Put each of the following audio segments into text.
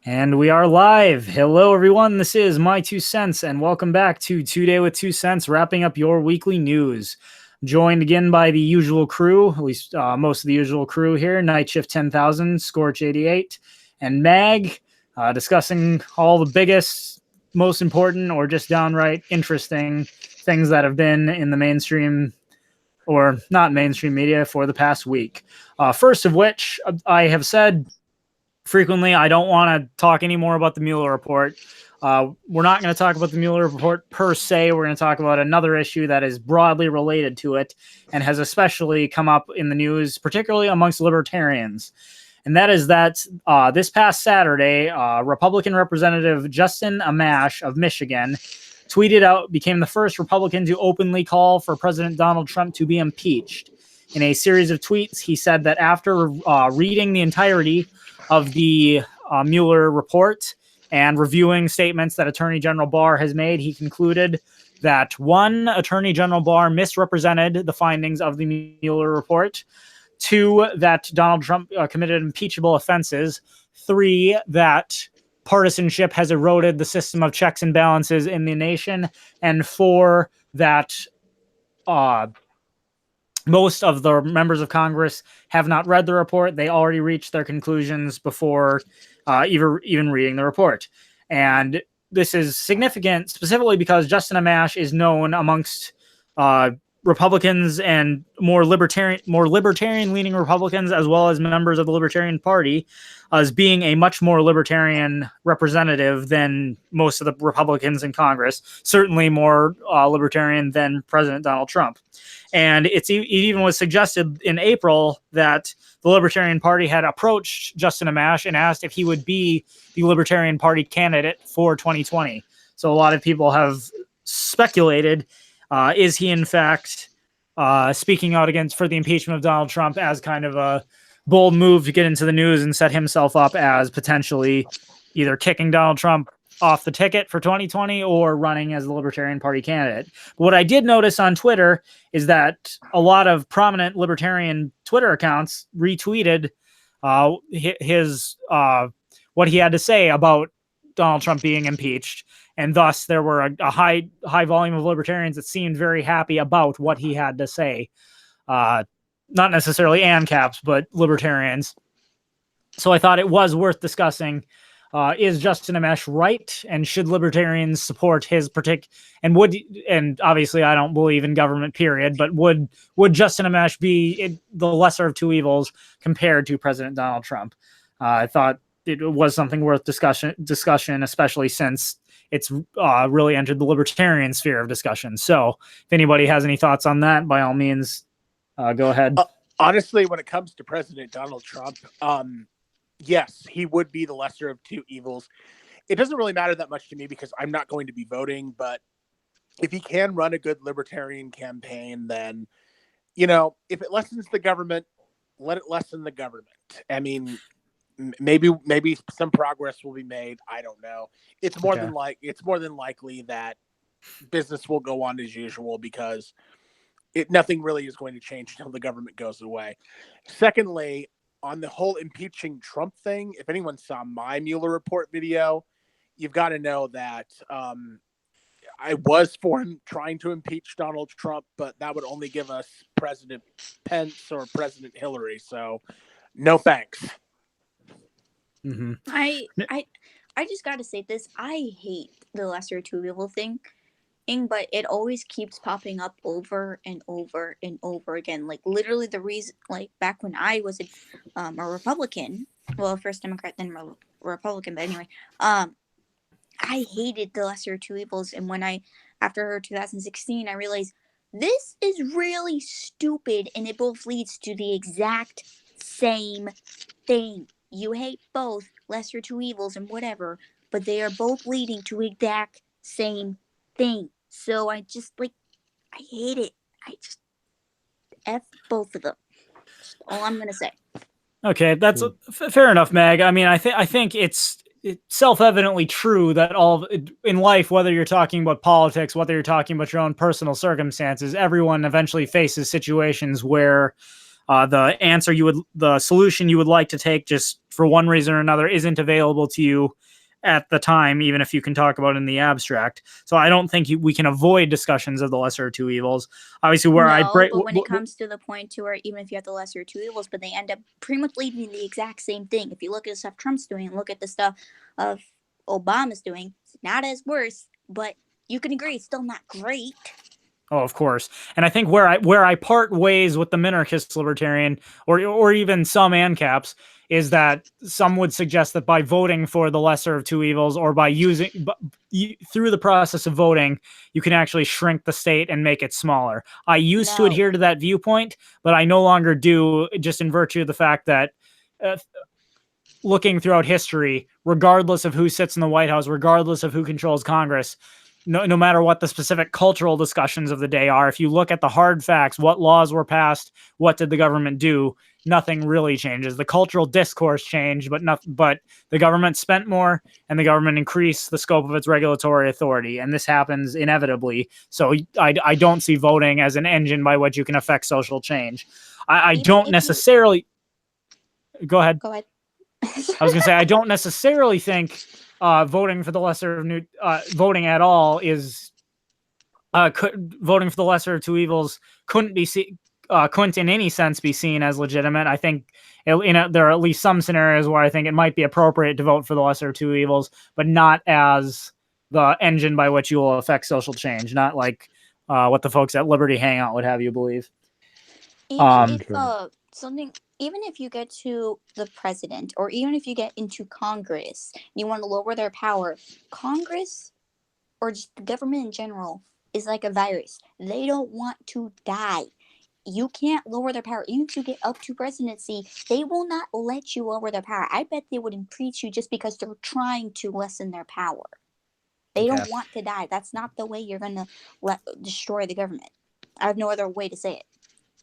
And we are live. Hello, everyone. This is My Two Cents, and welcome back to Today with 2 Cents, wrapping up your weekly news. Joined again by the usual crew, at least most of the usual crew here. Night Shift 10,000, Scorch 88, and Mag, discussing all the biggest, most important, or just downright interesting things that have been in the mainstream or not mainstream media for the past week. First of which, I have said frequently, I don't want to talk anymore about the Mueller report. We're not going to talk about the Mueller report per se. We're going to talk about another issue that is broadly related to it and has especially come up in the news, particularly amongst libertarians. And that is that this past Saturday, Republican Representative Justin Amash of Michigan tweeted out, became the first Republican to openly call for President Donald Trump to be impeached. In a series of tweets, he said that after reading the entirety of the Mueller report and reviewing statements that Attorney General Barr has made, he concluded that 1, Attorney General Barr misrepresented the findings of the Mueller report. 2, that Donald Trump committed impeachable offenses. 3, that partisanship has eroded the system of checks and balances in the nation. And 4, that most of the members of Congress have not read the report. They already reached their conclusions before even reading the report. And this is significant specifically because Justin Amash is known amongst Republicans and more libertarian-leaning Republicans, as well as members of the Libertarian Party, as being a much more libertarian representative than most of the Republicans in Congress, certainly more libertarian than President Donald Trump. And it even was suggested in April that the Libertarian Party had approached Justin Amash and asked if he would be the Libertarian Party candidate for 2020. So a lot of people have speculated, is he in fact speaking out for the impeachment of Donald Trump as kind of a bold move to get into the news and set himself up as potentially either kicking Donald Trump off the ticket for 2020 or running as the Libertarian Party candidate. But what I did notice on Twitter is that a lot of prominent Libertarian Twitter accounts retweeted his what he had to say about Donald Trump being impeached. And thus there were a high volume of libertarians that seemed very happy about what he had to say. Not necessarily ANCAPs, but libertarians. So I thought it was worth discussing. Is Justin Amash right? And should libertarians support his and obviously I don't believe in government, period, but would Justin Amash be the lesser of two evils compared to President Donald Trump? I thought it was something worth discussion, especially since it's really entered the libertarian sphere of discussion. So if anybody has any thoughts on that, by all means, go ahead. Honestly, when it comes to President Donald Trump, yes, he would be the lesser of two evils. It doesn't really matter that much to me because I'm not going to be voting, but if he can run a good libertarian campaign, then, if it lessens the government, let it lessen the government. I mean, maybe some progress will be made. I don't know. It's more than likely that business will go on as usual because nothing really is going to change until the government goes away. Secondly, on the whole impeaching Trump thing, if anyone saw my Mueller report video, you've got to know that I was for him trying to impeach Donald Trump, but that would only give us President Pence or President Hillary. So no thanks. Mm-hmm. I just got to say this. I hate the lesser two evil thing, but it always keeps popping up over and over and over again. Like literally the reason, like back when I was a Republican, well, first Democrat, then Republican, but anyway, I hated the lesser two evils. And after 2016, I realized this is really stupid and it both leads to the exact same thing. You hate both lesser two evils and whatever, but they are both leading to exact same thing. So I just I hate it. I just F both of them. That's all I'm gonna say. Okay, that's fair enough, Mag. I mean, I think it's self-evidently true that in life, whether you're talking about politics, whether you're talking about your own personal circumstances, everyone eventually faces situations where the solution you would like to take, just for one reason or another, isn't available to you at the time, even if you can talk about it in the abstract. So I don't think we can avoid discussions of the lesser of two evils. Obviously, but when it comes to the point to where even if you have the lesser of two evils, but they end up pretty much leading the exact same thing. If you look at the stuff Trump's doing, look at the stuff of Obama's doing, it's not as worse, but you can agree it's still not great. Oh, of course. And I think where I part ways with the minarchist libertarian or even some ANCAPs is that some would suggest that by voting for the lesser of two evils, or by through the process of voting, you can actually shrink the state and make it smaller. I used to adhere to that viewpoint, but I no longer do, just in virtue of the fact that looking throughout history, regardless of who sits in the White House, regardless of who controls Congress, no matter what the specific cultural discussions of the day are, if you look at the hard facts, what laws were passed, what did the government do, nothing really changes. The cultural discourse changed, but the government spent more and the government increased the scope of its regulatory authority. And this happens inevitably. So I don't see voting as an engine by which you can affect social change. I don't necessarily... Go ahead. Go ahead. I was going to say, I don't necessarily think voting for the lesser of voting at all is voting for the lesser of two evils couldn't in any sense be seen as legitimate. I think there are at least some scenarios where I think it might be appropriate to vote for the lesser of two evils, but not as the engine by which you will affect social change, not like what the folks at Liberty Hangout would have you believe. Even if you get to the president, or even if you get into Congress, you want to lower their power, Congress, or just the government in general, is like a virus. They don't want to die. You can't lower their power. Even if you get up to presidency, they will not let you lower their power. I bet they would impeach you just because they're trying to lessen their power. They don't want to die. That's not the way you're going to destroy the government. I have no other way to say it.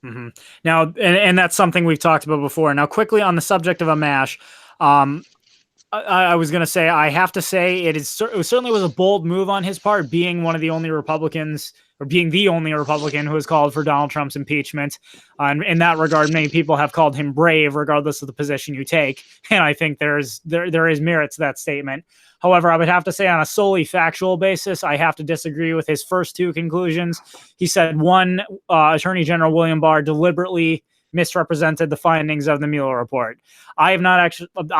Mm-hmm. Now, and that's something we've talked about before. Now, quickly on the subject of Amash, I was going to say, I have to say it certainly was a bold move on his part, being one of the only Republicans, or being the only Republican who has called for Donald Trump's impeachment. And in that regard, many people have called him brave, regardless of the position you take. And I think there is merit to that statement. However, I would have to say, on a solely factual basis, I have to disagree with his first two conclusions. He said, one, Attorney General William Barr deliberately misrepresented the findings of the Mueller report. I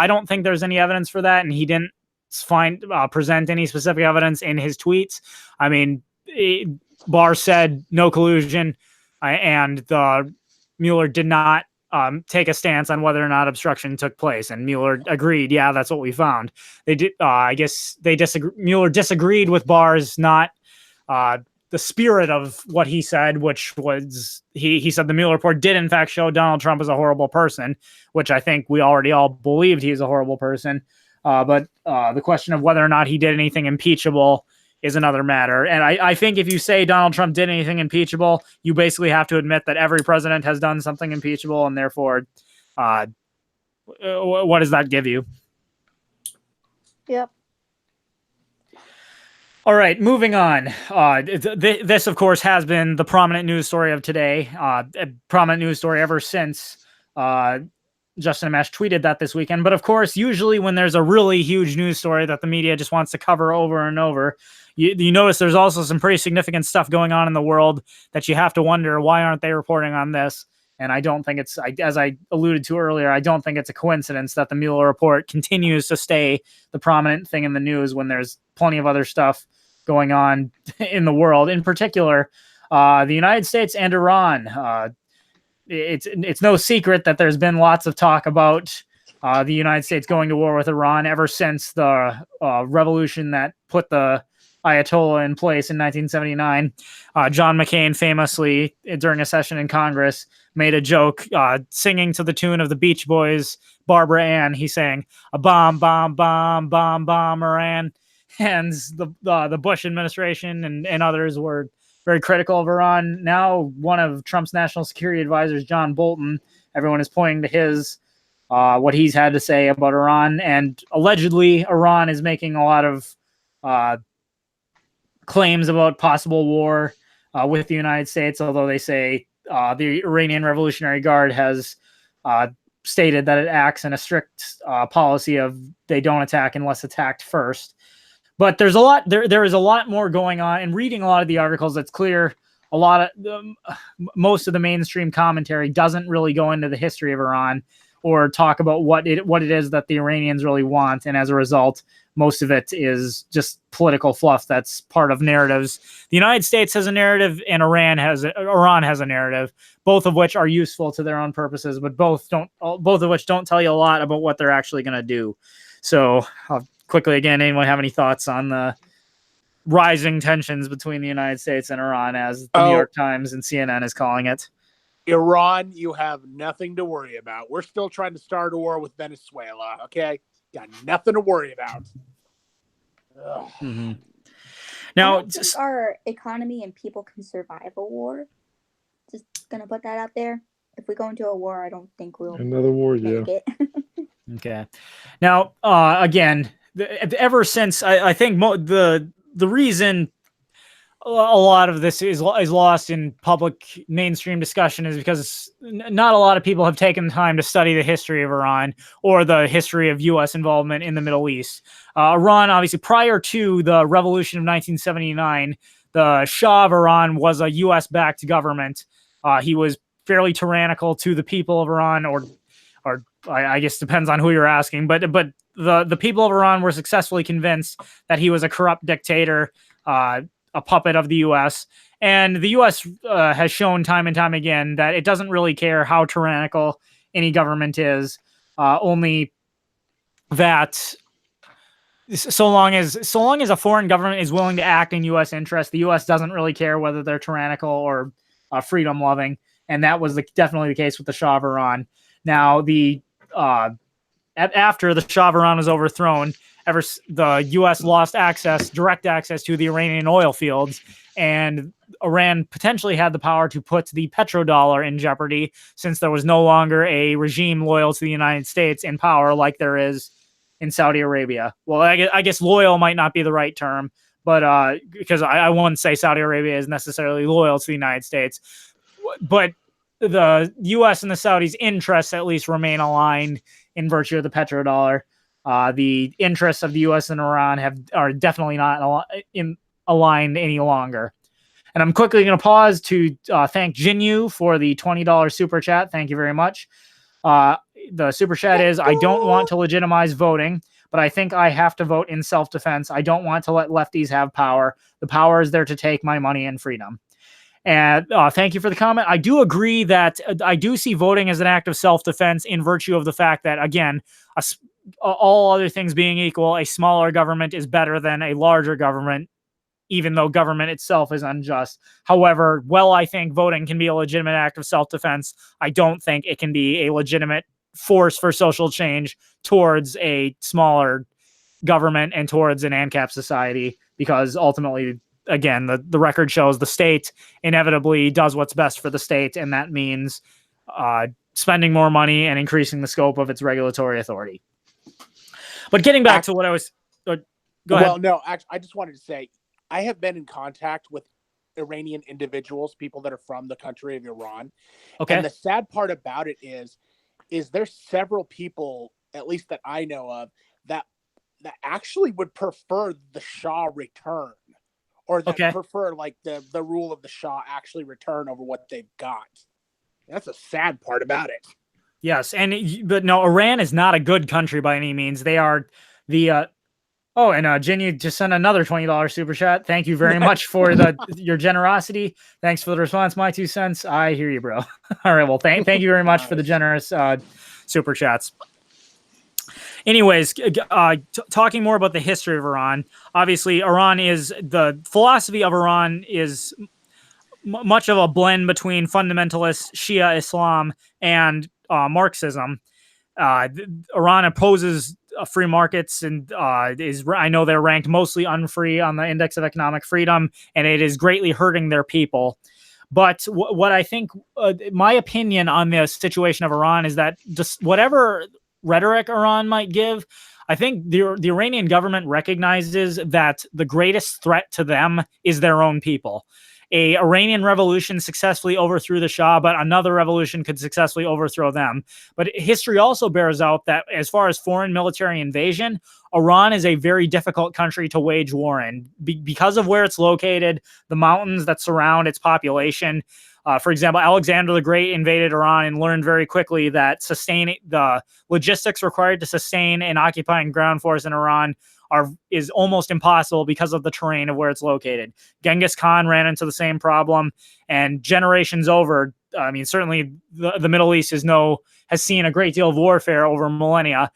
don't think there's any evidence for that, and he didn't present any specific evidence in his tweets. I mean, Barr said no collusion, and the Mueller did not take a stance on whether or not obstruction took place, and Mueller agreed, yeah, that's what we found. They did. I guess they disagree. Mueller disagreed with Barr's not the spirit of what he said, which was he said the Mueller report did in fact show Donald Trump as a horrible person, which I think we already all believed he's a horrible person. But the question of whether or not he did anything impeachable is another matter. And I think if you say Donald Trump did anything impeachable, you basically have to admit that every president has done something impeachable, and therefore, what does that give you? Yep. All right, moving on. This, of course, has been the prominent news story of today. A prominent news story ever since Justin Amash tweeted that this weekend. But of course, usually when there's a really huge news story that the media just wants to cover over and over, you notice there's also some pretty significant stuff going on in the world that you have to wonder, why aren't they reporting on this? And I don't think as I alluded to earlier, I don't think it's a coincidence that the Mueller report continues to stay the prominent thing in the news when there's plenty of other stuff going on in the world. In particular, the United States and Iran. It's no secret that there's been lots of talk about the United States going to war with Iran ever since the revolution that put the Ayatollah in place in 1979. John McCain famously, during a session in Congress, made a joke singing to the tune of the Beach Boys' Barbara Ann. He sang, "A bomb, bomb, bomb, bomb, bomb, Iran." And the Bush administration and others were very critical of Iran. Now, one of Trump's national security advisors, John Bolton, everyone is pointing to his what he's had to say about Iran. And allegedly, Iran is making a lot of claims about possible war with the United States, although they say the Iranian Revolutionary Guard has stated that it acts in a strict policy of they don't attack unless attacked first. But there's a lot there is a lot more going on, and reading a lot of the articles, it's clear a lot of most of the mainstream commentary doesn't really go into the history of Iran or talk about what it is that the Iranians really want, and as a result, most of it is just political fluff that's part of narratives. The United States has a narrative, and Iran has a narrative, both of which are useful to their own purposes, but both of which don't tell you a lot about what they're actually going to do. So, quickly again, anyone have any thoughts on the rising tensions between the United States and Iran, as the New York Times and CNN is calling it? Iran, you have nothing to worry about. We're still trying to start a war with Venezuela, okay? Got nothing to worry about. Mm-hmm. Now, I don't think our economy and people can survive a war. Just gonna put that out there. If we go into a war, I don't think we'll another war. make it. Okay. Now, again, ever since I think the reason a lot of this is lost in public mainstream discussion is because not a lot of people have taken the time to study the history of Iran or the history of U.S. involvement in the Middle East. Iran, obviously, prior to the revolution of 1979, the Shah of Iran was a U.S.-backed government. He was fairly tyrannical to the people of Iran, or I guess depends on who you're asking. But the people of Iran were successfully convinced that he was a corrupt dictator, a puppet of the U.S. And the U.S. Has shown time and time again that it doesn't really care how tyrannical any government is, only that so long as a foreign government is willing to act in U.S. interest, the U.S. doesn't really care whether they're tyrannical or freedom-loving. And that was definitely the case with the Shah of Iran. Now, after the Shah of Iran was overthrown, the U.S. lost direct access to the Iranian oil fields, and Iran potentially had the power to put the petrodollar in jeopardy, since there was no longer a regime loyal to the United States in power like there is in Saudi Arabia. Well, I guess loyal might not be the right term, but because I wouldn't say Saudi Arabia is necessarily loyal to the United States, but the U.S. and the Saudis' interests at least remain aligned in virtue of the petrodollar. The interests of the U.S. and Iran are definitely not aligned any longer. And I'm quickly going to pause to thank Jinyu for the $20 super chat. Thank you very much. The super chat is, I don't want to legitimize voting, but I think I have to vote in self-defense. I don't want to let lefties have power. The power is there to take my money and freedom. And thank you for the comment. I do agree that I do see voting as an act of self-defense in virtue of the fact that, again, all other things being equal, a smaller government is better than a larger government, even though government itself is unjust. However, I think voting can be a legitimate act of self-defense, I don't think it can be a legitimate force for social change towards a smaller government and towards an ANCAP society, because ultimately, again, the record shows the state inevitably does what's best for the state, and that means spending more money and increasing the scope of its regulatory authority. But getting back to what I was... go ahead. Well, no, actually, I just wanted to say, I have been in contact with Iranian individuals, people that are from the country of Iran. Okay. And the sad part about it is there's several people, at least that I know of, that actually would prefer the Shah return, or that prefer like the rule of the Shah actually return over what they've got. That's a sad part about it. Yes, but no, Iran is not a good country by any means. They are the Jinny just sent another $20 super chat. Thank you very much for your generosity. Thanks for the response. My 2 cents. I hear you, bro. All right. Well, thank you very much for the generous super chats. Anyways, talking more about the history of Iran. Obviously, the philosophy of Iran is much of a blend between fundamentalist Shia Islam and Marxism. Iran opposes free markets and I know they're ranked mostly unfree on the Index of Economic Freedom, and it is greatly hurting their people. But what I think, my opinion on the situation of Iran is that just whatever rhetoric Iran might give, I think the Iranian government recognizes that the greatest threat to them is their own people. a Iranian revolution successfully overthrew the Shah, but another revolution could successfully overthrow them. But history also bears out that as far as foreign military invasion, Iran is a very difficult country to wage war in because of where it's located, the mountains that surround its population. For example, Alexander the Great invaded Iran and learned very quickly that the logistics required to sustain an occupying ground force in Iran is almost impossible because of the terrain of where it's located. Genghis Khan ran into the same problem, and generations over, I mean, certainly the Middle East has seen a great deal of warfare over millennia.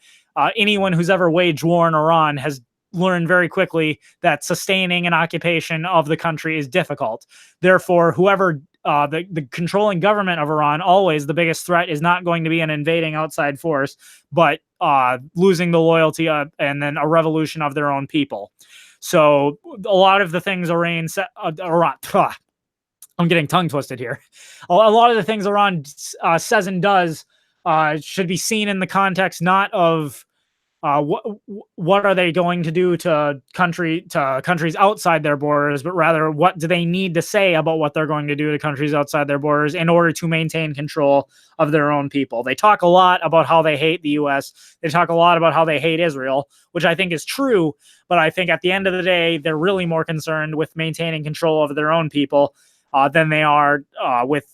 Anyone who's ever waged war in Iran has learned very quickly that sustaining an occupation of the country is difficult. Therefore, whoever the controlling government of Iran, always the biggest threat is not going to be an invading outside force, but losing the loyalty and then a revolution of their own people. So a lot of the things Iran I'm getting tongue twisted here. A lot of the things Iran says and does should be seen in the context not of what are they going to do to countries outside their borders, but rather what do they need to say about what they're going to do to countries outside their borders in order to maintain control of their own people. They talk a lot about how they hate the U.S. They talk a lot about how they hate Israel, which I think is true, but I think at the end of the day, they're really more concerned with maintaining control over their own people than they are with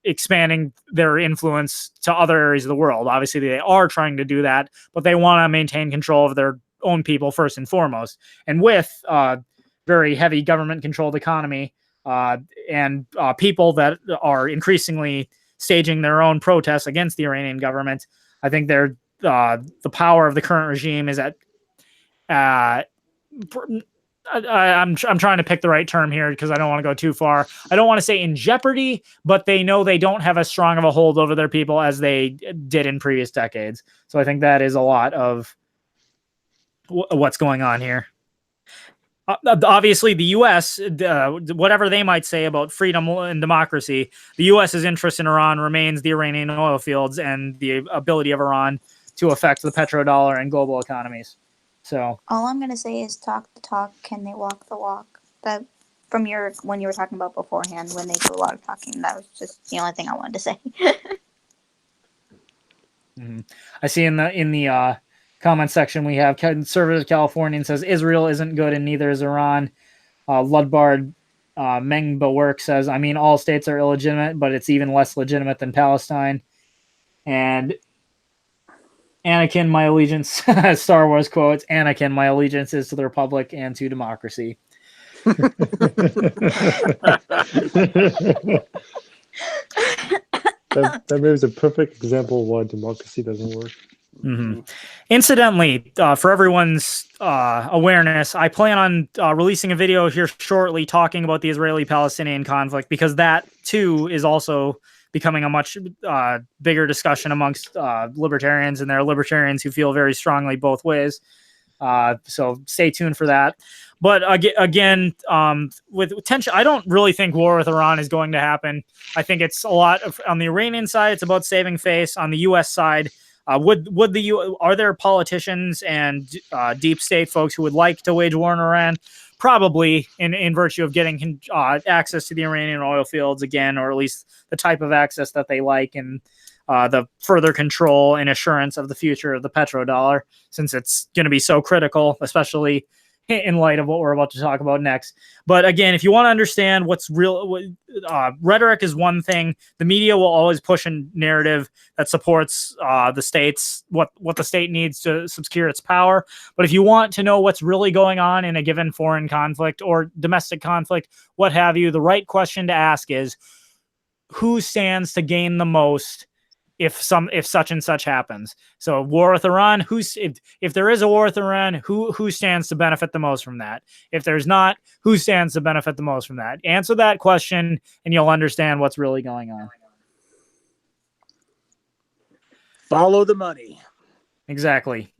expanding their influence to other areas of the world. Obviously, they are trying to do that, but they want to maintain control of their own people first and foremost. And with very heavy government-controlled economy and people that are increasingly staging their own protests against the Iranian government, I think the power of the current regime is at I'm trying to pick the right term here because I don't want to go too far. I don't want to say in jeopardy, but they know they don't have as strong of a hold over their people as they did in previous decades. So I think that is a lot of what's going on here. Obviously, the U.S., whatever they might say about freedom and democracy, the U.S.'s interest in Iran remains the Iranian oil fields and the ability of Iran to affect the petrodollar and global economies. So all I'm gonna say is talk the talk, can they walk the walk? That from when you were talking about beforehand, when they do a lot of talking, that was just the only thing I wanted to say. Mm-hmm. I see in the comment section we have conservative Californian says Israel isn't good and neither is Iran. Ludbard Mengba Work says, I mean, all states are illegitimate, but it's even less legitimate than Palestine. And Anakin, my allegiance, Star Wars quotes, Anakin, my allegiance is to the Republic and to democracy. that maybe is a perfect example of why democracy doesn't work. Mm-hmm. Incidentally, for everyone's awareness, I plan on releasing a video here shortly talking about the Israeli-Palestinian conflict, because that, too, is also becoming a much bigger discussion amongst libertarians, and there are libertarians who feel very strongly both ways. So stay tuned for that. But again, with tension, I don't really think war with Iran is going to happen. I think it's a lot on the Iranian side. It's about saving face. On the U.S. side, are there politicians and deep state folks who would like to wage war in Iran? Probably, in virtue of getting access to the Iranian oil fields again, or at least the type of access that they like, and the further control and assurance of the future of the petrodollar, since it's going to be so critical, especially in light of what we're about to talk about next. But again, if you want to understand what's real, rhetoric is one thing. The media will always push a narrative that supports the states, what the state needs to secure its power. But if you want to know what's really going on in a given foreign conflict or domestic conflict, what have you, the right question to ask is, who stands to gain the most if such and such happens? So war with Iran, if there is a war with Iran, who stands to benefit the most from that? If there's not, who stands to benefit the most from that? Answer that question and you'll understand what's really going on. Follow the money. Exactly.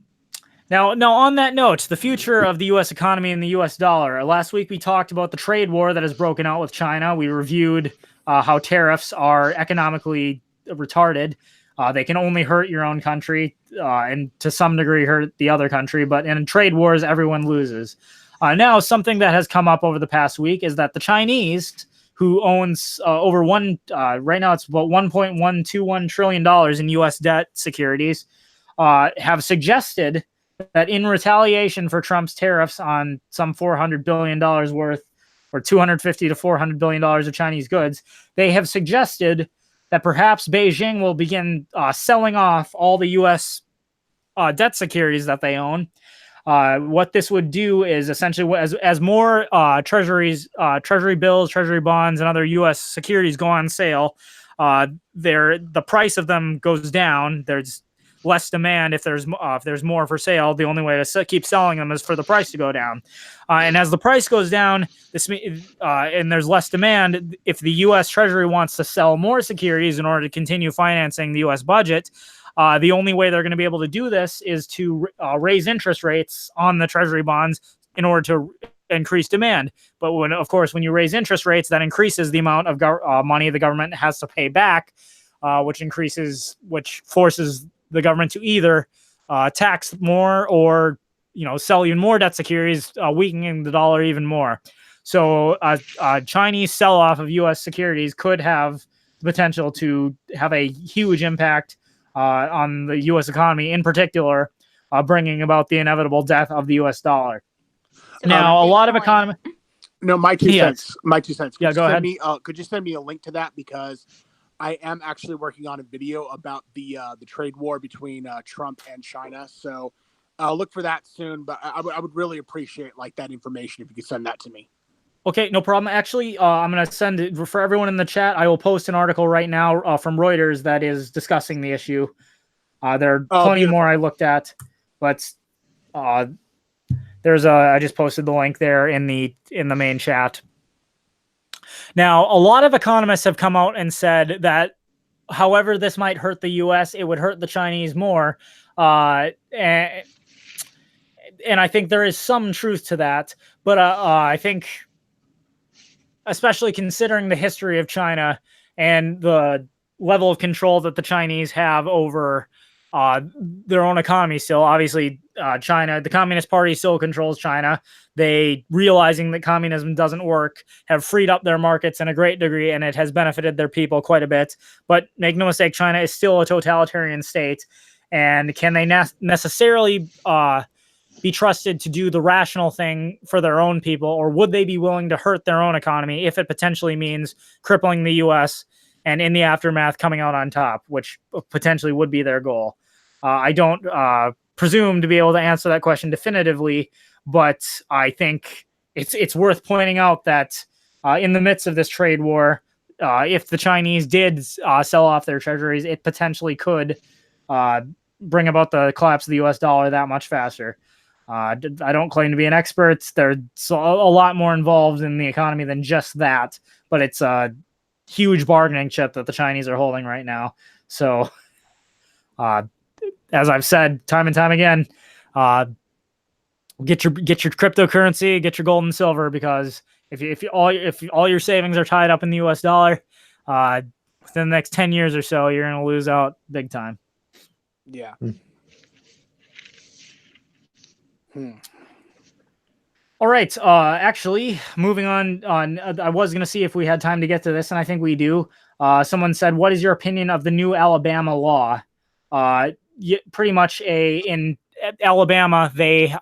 Now on that note, the future of the U.S. economy and the U.S. dollar. Last week we talked about the trade war that has broken out with China. We reviewed how tariffs are economically retarded. They can only hurt your own country and to some degree hurt the other country, but in trade wars, everyone loses. Now, something that has come up over the past week is that the Chinese, who owns right now it's about $1.121 trillion in U.S. debt securities, have suggested that in retaliation for Trump's tariffs on some $400 billion worth, or $250 to $400 billion of Chinese goods, they have suggested that perhaps Beijing will begin selling off all the U.S. Debt securities that they own. What this would do is essentially, as more treasury bills, treasury bonds, and other U.S. securities go on sale, the price of them goes down. There's less demand. If there's more for sale, the only way to keep selling them is for the price to go down. And as the price goes down, and there's less demand, if the U.S. Treasury wants to sell more securities in order to continue financing the U.S. budget, the only way they're going to be able to do this is to raise interest rates on the Treasury bonds in order to increase demand. But when you raise interest rates, that increases the amount of money the government has to pay back, which forces the government to either tax more or sell even more debt securities, weakening the dollar even more. So Chinese sell-off of U.S. securities could have the potential to have a huge impact on the U.S. economy, in particular, bringing about the inevitable death of the U.S. dollar. So Now, a lot of economists... No, my 2 cents. My 2 cents. Yeah, go ahead. Could you send me a link to that? Because I am actually working on a video about the trade war between Trump and China. So I'll look for that soon. But I would really appreciate that information if you could send that to me. Okay, no problem. Actually, I'm going to send it for everyone in the chat. I will post an article right now from Reuters that is discussing the issue. There are plenty more I looked at, but I just posted the link there in the main chat. Now, a lot of economists have come out and said that, however this might hurt the U.S., it would hurt the Chinese more. And I think there is some truth to that. But I think, especially considering the history of China and the level of control that the Chinese have over their own economy still. Obviously, China, the Communist Party still controls China. They, realizing that communism doesn't work, have freed up their markets in a great degree, and it has benefited their people quite a bit. But make no mistake, China is still a totalitarian state. And can they necessarily be trusted to do the rational thing for their own people, or would they be willing to hurt their own economy if it potentially means crippling the U.S. and in the aftermath coming out on top, which potentially would be their goal? I don't presume to be able to answer that question definitively, but I think it's worth pointing out that in the midst of this trade war, if the Chinese did sell off their treasuries, it potentially could bring about the collapse of the U.S. dollar that much faster. I don't claim to be an expert. There's a lot more involved in the economy than just that, but it's a huge bargaining chip that the Chinese are holding right now. So, as I've said time and time again, get your cryptocurrency, get your gold and silver, because if all your savings are tied up in the U.S. dollar, within the next 10 years or so, you're going to lose out big time. Yeah. All right. Actually, moving on. I was going to see if we had time to get to this, and I think we do. Someone said, "What is your opinion of the new Alabama law?" Pretty much in Alabama, they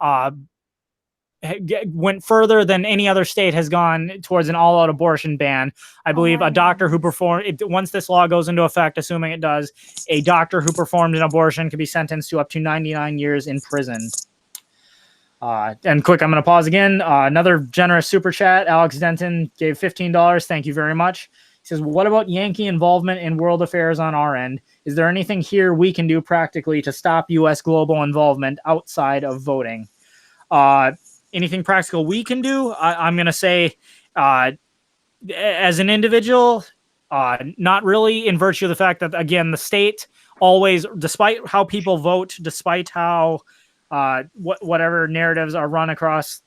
went further than any other state has gone towards an all-out abortion ban. I believe a doctor who performed, once this law goes into effect, assuming it does, a doctor who performed an abortion could be sentenced to up to 99 years in prison. And quick, I'm going to pause again. Another generous super chat. Alex Denton gave $15. Thank you very much. He says, what about Yankee involvement in world affairs on our end? Is there anything here we can do practically to stop U.S. global involvement outside of voting? Anything practical we can do? I'm going to say, as an individual, not really, in virtue of the fact that, again, the state always, despite how people vote, despite how whatever narratives are run across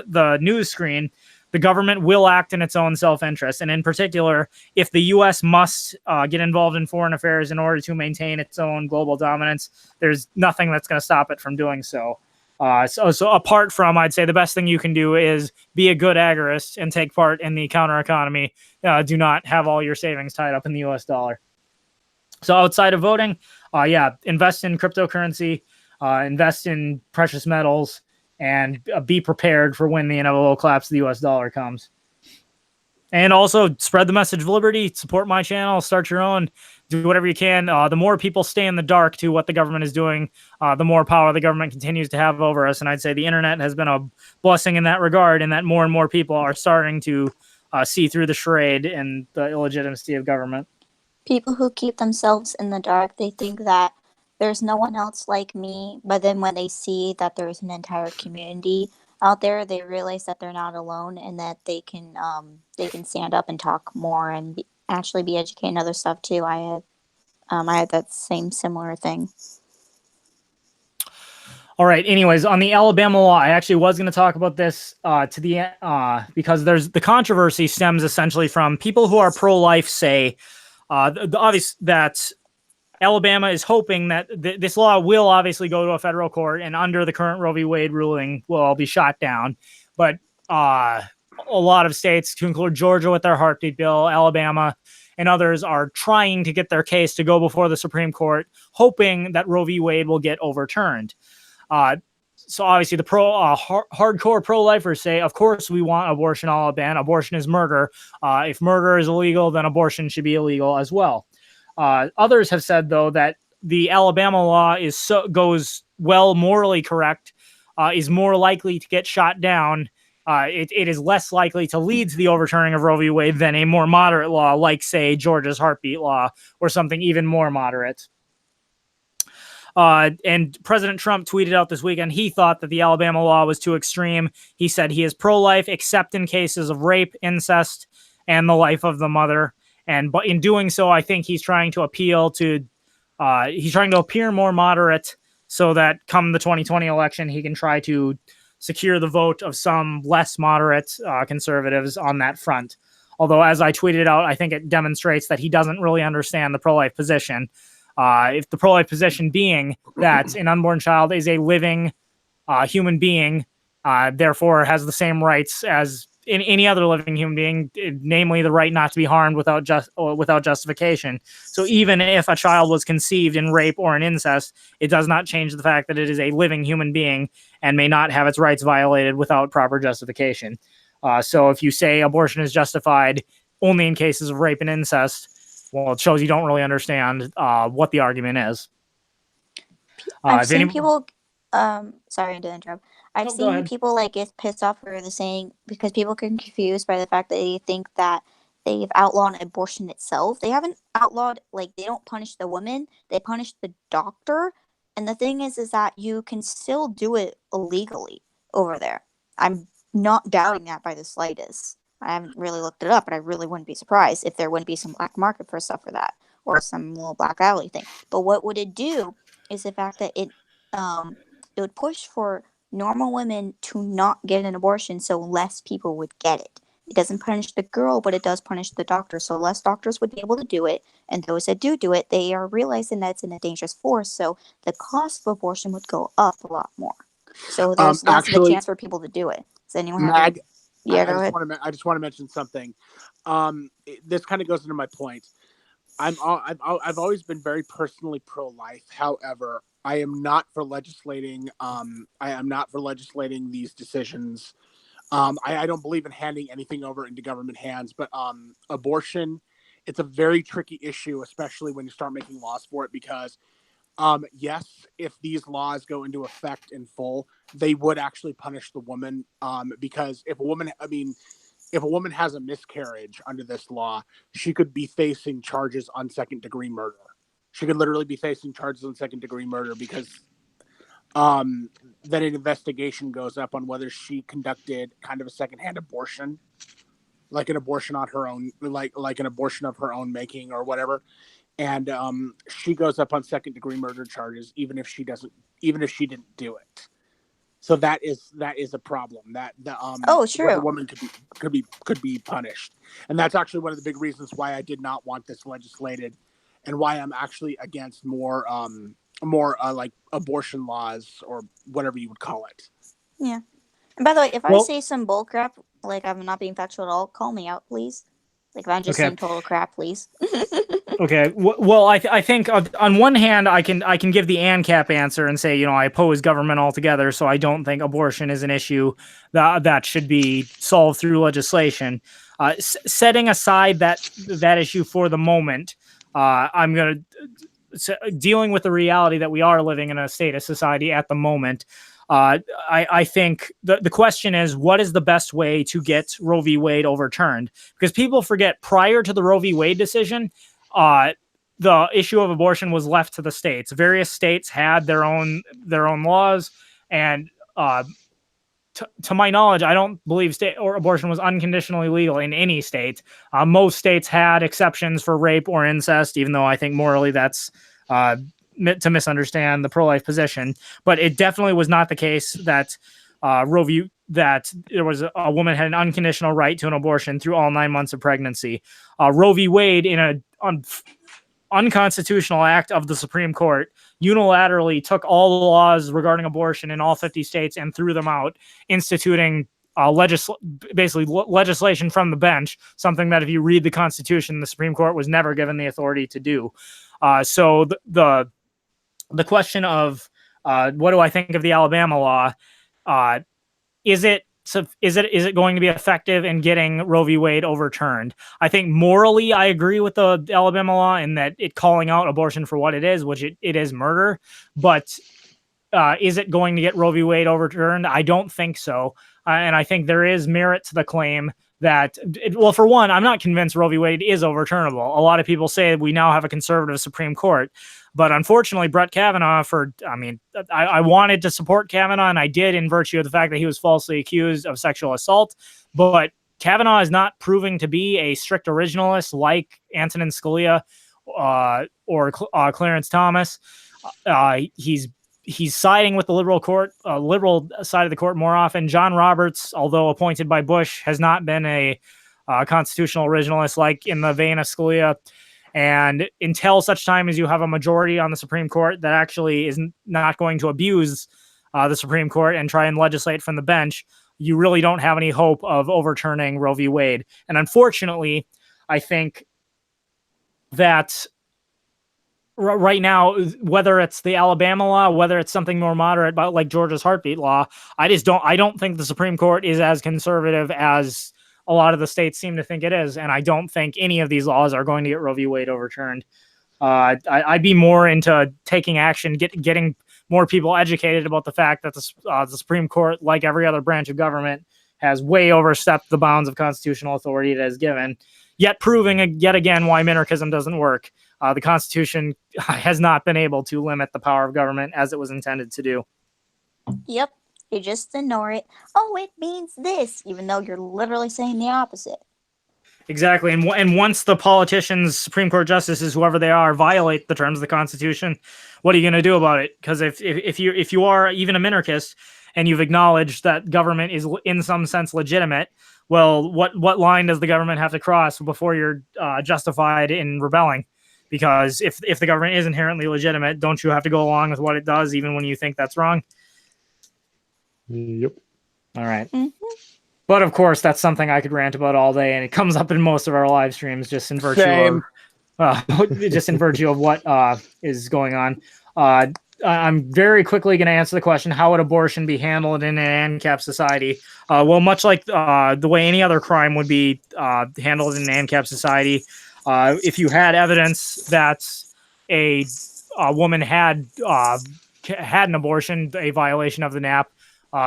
the news screen, the government will act in its own self-interest. And in particular, if the U.S. must get involved in foreign affairs in order to maintain its own global dominance, there's nothing that's going to stop it from doing so. So apart from, I'd say the best thing you can do is be a good agorist and take part in the counter economy. Do not have all your savings tied up in the US dollar. So outside of voting, invest in cryptocurrency, invest in precious metals, and be prepared for when the inevitable collapse of the US dollar comes. And also spread the message of liberty, support my channel, start your own, do whatever you can. The more people stay in the dark to what the government is doing, the more power the government continues to have over us. And I'd say the internet has been a blessing in that regard, and that more and more people are starting to see through the charade and the illegitimacy of government. People who keep themselves in the dark, they think that there's no one else like me, but then when they see that there's an entire community out there, they realize that they're not alone and that they can stand up and talk more and actually be educated in other stuff too. I had that same similar thing. All right. Anyways, on the Alabama law, I actually was going to talk about this because the controversy stems essentially from people who are pro-life say the obvious that Alabama is hoping that this law will obviously go to a federal court, and under the current Roe v. Wade ruling will all be shot down. But a lot of states, to include Georgia with their heartbeat bill, Alabama, and others are trying to get their case to go before the Supreme Court, hoping that Roe v. Wade will get overturned. So obviously the hardcore pro-lifers say, of course we want abortion all ban. Abortion is murder. If murder is illegal, then abortion should be illegal as well. Others have said, though, that the Alabama law goes well morally correct, is more likely to get shot down. It is less likely to lead to the overturning of Roe v. Wade than a more moderate law, like, say, Georgia's heartbeat law, or something even more moderate. And President Trump tweeted out this weekend he thought that the Alabama law was too extreme. He said he is pro-life except in cases of rape, incest, and the life of the mother. But in doing so, I think he's trying to appear more moderate so that come the 2020 election, he can try to secure the vote of some less moderate conservatives on that front. Although, as I tweeted out, I think it demonstrates that he doesn't really understand the pro-life position. If the pro-life position being that an unborn child is a living human being, therefore has the same rights as in any other living human being, namely the right not to be harmed without justification. So even if a child was conceived in rape or in incest, it does not change the fact that it is a living human being and may not have its rights violated without proper justification. So if you say abortion is justified only in cases of rape and incest, well, it shows you don't really understand what the argument is. I've seen people. Sorry to interrupt. I've Go ahead. seen people get pissed off for the saying because people get confused by the fact that they think that they've outlawed abortion itself. They haven't outlawed, they don't punish the woman, they punish the doctor. And the thing is that you can still do it illegally over there. I'm not doubting that by the slightest. I haven't really looked it up, but I really wouldn't be surprised if there wouldn't be some black market for stuff for that or some little black alley thing. But what would it do is the fact that it would push for normal women to not get an abortion so less people would get it. It doesn't punish the girl, but it does punish the doctor. So less doctors would be able to do it. And those that do it, they are realizing that it's in a dangerous force. So the cost of abortion would go up a lot more. So there's less of a chance for people to do it. Does anyone have go ahead. I just want to mention something. This kind of goes into my point. I've always been very personally pro-life. However, I am not for legislating. I am not for legislating these decisions. I don't believe in handing anything over into government hands. But abortion, it's a very tricky issue, especially when you start making laws for it. Because yes, if these laws go into effect in full, they would actually punish the woman. Because if a woman has a miscarriage under this law, she could be facing charges on second-degree murder. She could literally be facing charges on second-degree murder because then an investigation goes up on whether she conducted kind of a secondhand abortion, like an abortion on her own, like an abortion of her own making or whatever. And she goes up on second-degree murder charges, even if she didn't do it. So that is a problem. That sure, the woman could be punished, and that's actually one of the big reasons why I did not want this legislated, and why I'm actually against more more like abortion laws or whatever you would call it. Yeah. And by the way, if I say some bull crap, like I'm not being factual at all, call me out, please. Like if I'm just saying total crap, please. Okay. Well, I think on one hand, I can give the ANCAP answer and say, I oppose government altogether, so I don't think abortion is an issue that should be solved through legislation. Setting aside that issue for the moment, I'm going to dealing with the reality that we are living in a state of society at the moment. I think the question is, what is the best way to get Roe v. Wade overturned? Because people forget, prior to the Roe v. Wade decision, the issue of abortion was left to the states. Various states had their own laws, and to my knowledge, I don't believe state or abortion was unconditionally legal in any state. Most states had exceptions for rape or incest, even though I think morally that's to misunderstand the pro-life position. But it definitely was not the case that that there was a woman had an unconditional right to an abortion through all 9 months of pregnancy. Roe v. Wade, in an unconstitutional act of the Supreme Court, unilaterally took all the laws regarding abortion in all 50 states and threw them out, instituting legislation from the bench, something that if you read the Constitution, the Supreme Court was never given the authority to do. So the question of what do I think of the Alabama law? Is it going to be effective in getting Roe v. Wade overturned? I think morally, I agree with the Alabama law in that it calling out abortion for what it is, which it is murder. But is it going to get Roe v. Wade overturned? I don't think so. And I think there is merit to the claim that, well, for one, I'm not convinced Roe v. Wade is overturnable. A lot of people say we now have a conservative Supreme Court. But unfortunately, Brett Kavanaugh, I wanted to support Kavanaugh, and I did in virtue of the fact that he was falsely accused of sexual assault. But Kavanaugh is not proving to be a strict originalist like Antonin Scalia or Clarence Thomas. He's siding with the liberal side of the court more often. John Roberts, although appointed by Bush, has not been a constitutional originalist like in the vein of Scalia. And until such time as you have a majority on the Supreme Court that actually is not going to abuse the Supreme Court and try and legislate from the bench, you really don't have any hope of overturning Roe v. Wade. And unfortunately, I think that right now, whether it's the Alabama law, whether it's something more moderate, like Georgia's heartbeat law, I don't think the Supreme Court is as conservative as a lot of the states seem to think it is. And I don't think any of these laws are going to get Roe v. Wade overturned. I'd be more into taking action, getting more people educated about the fact that the Supreme Court, like every other branch of government, has way overstepped the bounds of constitutional authority it has given, yet proving yet again why minarchism doesn't work. The Constitution has not been able to limit the power of government as it was intended to do. Yep. You just ignore it. Oh, it means this, even though you're literally saying the opposite. Exactly. And once the politicians, Supreme Court justices, whoever they are, violate the terms of the Constitution, what are you going to do about it? Because if you are even a minarchist and you've acknowledged that government is in some sense legitimate, well, what line does the government have to cross before you're justified in rebelling? Because if the government is inherently legitimate, don't you have to go along with what it does even when you think that's wrong? Yep. All right. Mm-hmm. But of course, that's something I could rant about all day, and it comes up in most of our live streams just in virtue of what is going on. I'm very quickly going to answer the question: how would abortion be handled in an ANCAP society? Well, much like the way any other crime would be handled in an ANCAP society, if you had evidence that a woman had an abortion, a violation of the NAP,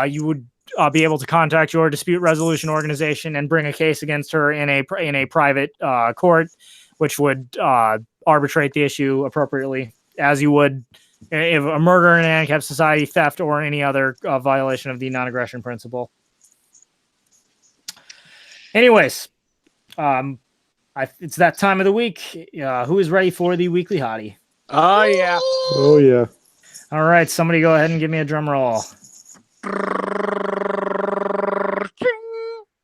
you would be able to contact your dispute resolution organization and bring a case against her in a private court, which would arbitrate the issue appropriately, as you would if a murder in an ANCAP society, theft, or any other violation of the non-aggression principle. Anyways, it's that time of the week. Who is ready for the weekly hottie? Oh, yeah. Oh, yeah. All right, somebody go ahead and give me a drum roll.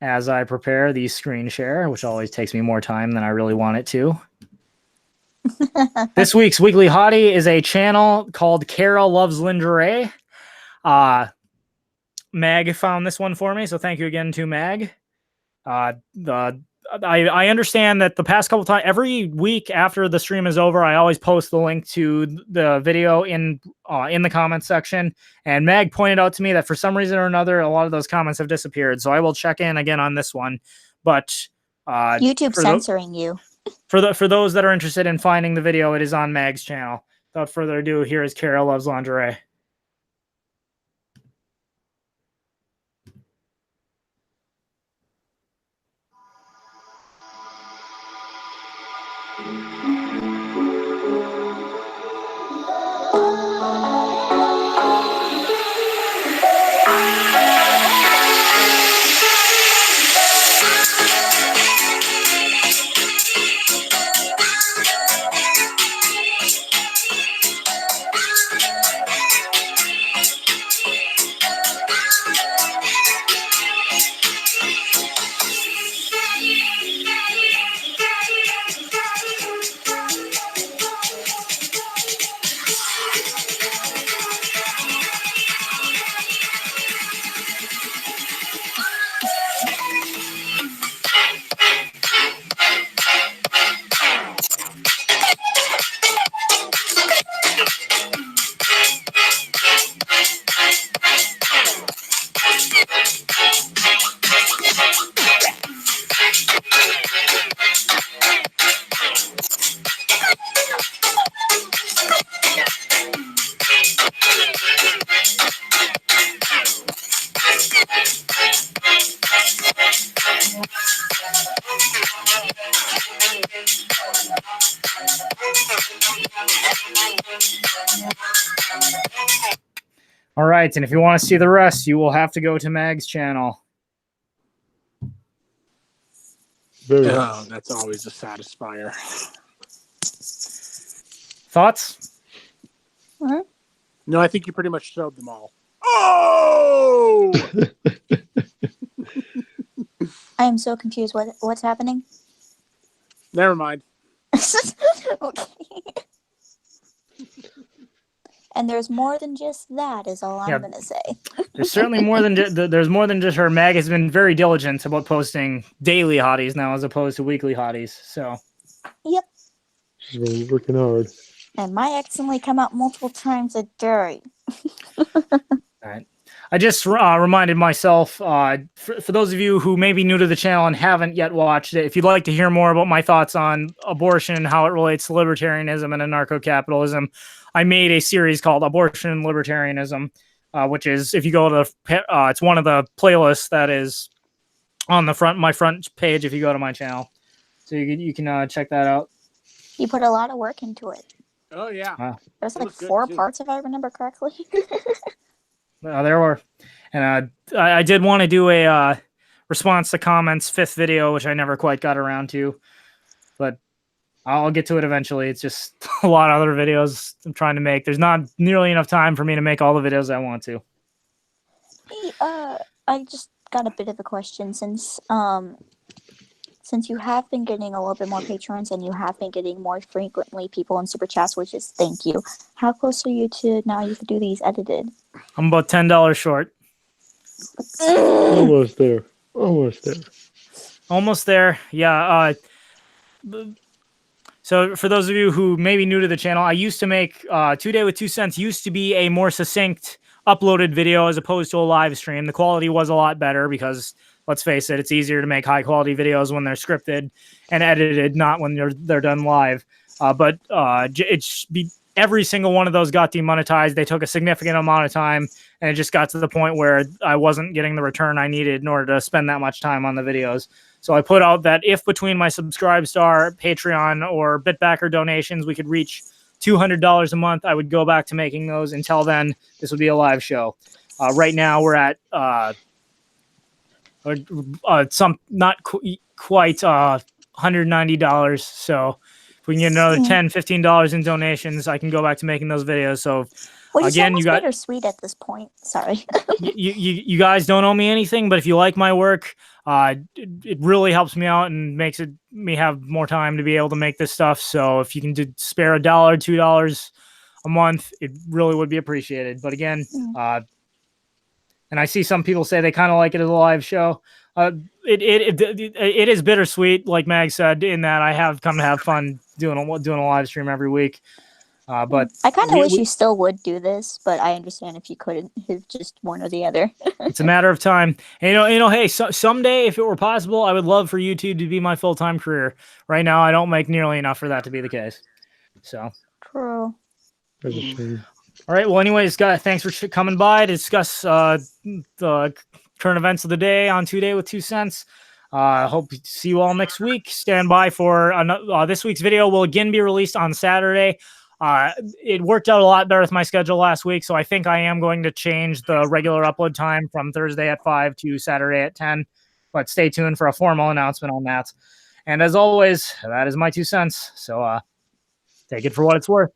As I prepare the screen share, which always takes me more time than I really want it to. This week's Weekly Hottie is a channel called Kara Loves Lingerie. Mag found this one for me, so thank you again to Mag. I understand that the past couple times, every week after the stream is over, I always post the link to the video in the comments section. And Mag pointed out to me that for some reason or another, a lot of those comments have disappeared. So I will check in again on this one. But YouTube censoring you. For those that are interested in finding the video, it is on Mag's channel. Without further ado, here is Kara Loves Lingerie. All right, and if you want to see the rest, you will have to go to Mag's channel. Oh, that's always a satisfier. Thoughts? Huh? No, I think you pretty much showed them all. Oh! I am so confused. What's happening? Never mind. Okay. And there's more than just that, is all I'm going to say. There's certainly more than there's more than just her. Mag has been very diligent about posting daily hotties now as opposed to weekly hotties. So. Yep. She's really working hard. And my accidentally come out multiple times a day. All right. I just reminded myself, for those of you who may be new to the channel and haven't yet watched it, if you'd like to hear more about my thoughts on abortion and how it relates to libertarianism and anarcho-capitalism, I made a series called Abortion and Libertarianism, which is, if you go to it's one of the playlists that is on the my front page if you go to my channel. So you can check that out. You put a lot of work into it. Oh, yeah. There's like 4 parts, if I remember correctly. There were. And I did want to do a response to comments 5th video, which I never quite got around to. But I'll get to it eventually. It's just a lot of other videos I'm trying to make. There's not nearly enough time for me to make all the videos I want to. I just got a bit of a question since you have been getting a little bit more patrons and you have been getting more frequently people in super chats, which is thank you. How close are you to now you can do these edited? I'm about $10 short. Almost there. Almost there. Almost there. Yeah. So for those of you who may be new to the channel, I used to make 2 Day with 2 Cents used to be a more succinct uploaded video as opposed to a live stream. The quality was a lot better because, let's face it, it's easier to make high quality videos when they're scripted and edited, not when they're done live. But every single one of those got demonetized. They took a significant amount of time, and it just got to the point where I wasn't getting the return I needed in order to spend that much time on the videos. So I put out that if between my Subscribestar, Patreon, or Bitbacker donations, we could reach $200 a month, I would go back to making those. Until then, this would be a live show. Right now, we're at some not quite $190. So if we can get another $10, $15 in donations, I can go back to making those videos. So Well, Again, you got bittersweet at this point. Sorry. you guys don't owe me anything, but if you like my work, it really helps me out and makes me have more time to be able to make this stuff. So if you can spare $1, $2 a month, it really would be appreciated. But again, and I see some people say they kind of like it as a live show. It is bittersweet, like Mag said, in that I have come to have fun doing a live stream every week. But I kind of wish you still would do this, but I understand if you couldn't, if just one or the other. It's a matter of time. And, hey, someday, if it were possible, I would love for YouTube to be my full-time career. Right now, I don't make nearly enough for that to be the case. So. True. That's a shame. All right. Well, anyways, guys, thanks for coming by to discuss the current events of the day on 2 Day with 2 Cents. Hope to see you all next week. Stand by for this week's video. Will again be released on Saturday. It worked out a lot better with my schedule last week, so I think I am going to change the regular upload time from Thursday at 5 to Saturday at 10. But stay tuned for a formal announcement on that. And as always, that is my 2 cents. So take it for what it's worth.